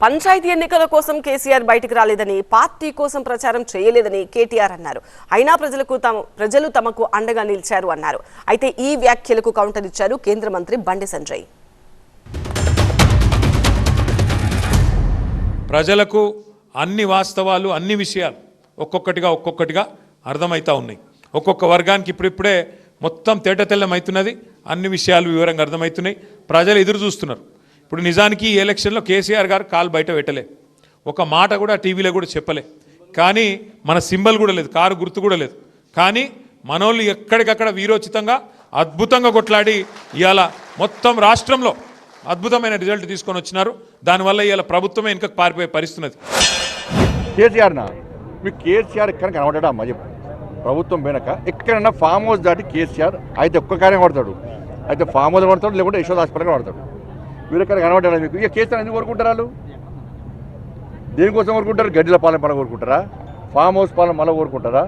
పంచాయతీ ఎన్నికల కోసం కేసీఆర్ బయటికి రాలేదని, పార్టీ కోసం ప్రచారం చేయలేదని కేటీఆర్ అన్నారు. అయినా ప్రజలు తమకు అండగా నిలిచారు అన్నారు. అయితే ఈ వ్యాఖ్యలకు కౌంటర్ ఇచ్చారు కేంద్ర మంత్రి బండి సంజయ్. ప్రజలకు అన్ని వాస్తవాలు, అన్ని విషయాలు ఒక్కొక్కటిగా అర్థమవుతా ఉన్నాయి. ఒక్కొక్క వర్గానికి ఇప్పుడిప్పుడే మొత్తం తేటతెల్లమవుతున్నది. అన్ని విషయాలు వివరంగా అర్థమవుతున్నాయి. ప్రజలు ఎదురు చూస్తున్నారు. ఇప్పుడు నిజానికి ఈ ఎలక్షన్లో కేసీఆర్ గారు కాలు బయట పెట్టలే, ఒక మాట కూడా టీవీలో కూడా చెప్పలే. కానీ మన సింబల్ కూడా లేదు, కారు గుర్తు కూడా లేదు. కానీ మనోళ్ళు ఎక్కడికక్కడ వీరోచితంగా అద్భుతంగా కొట్లాడి ఇవాళ మొత్తం రాష్ట్రంలో అద్భుతమైన రిజల్ట్ తీసుకొని వచ్చినారు. దానివల్ల ఇవాళ ప్రభుత్వమే వెనుకకు పారిపోయే పరిస్థితున్నది. కేసీఆర్నా మీకు కేసీఆర్ ఎక్కడ కనబడ్డా అమ్మ చెప్పు. ప్రభుత్వం పోయినాక ఎక్కడైనా ఫామ్ హౌస్ దాటి కేసీఆర్ అయితే ఒక్క కార్యం పడతాడు, అయితే ఫామ్ హౌస్ పడతాడు, లేకుంటే యశోద హాస్పిటల్గా పడతాడు. వీళ్ళెక్కడ కనబడ్డా మీకు? ఇక కేసీఆర్ ఎందుకు కోరుకుంటారు? వాళ్ళు దేనికోసం కోరుకుంటారు? గడ్డిల పాలన మళ్ళీ కోరుకుంటారా? ఫామ్ హౌస్ పాలన మళ్ళీ కోరుకుంటారా?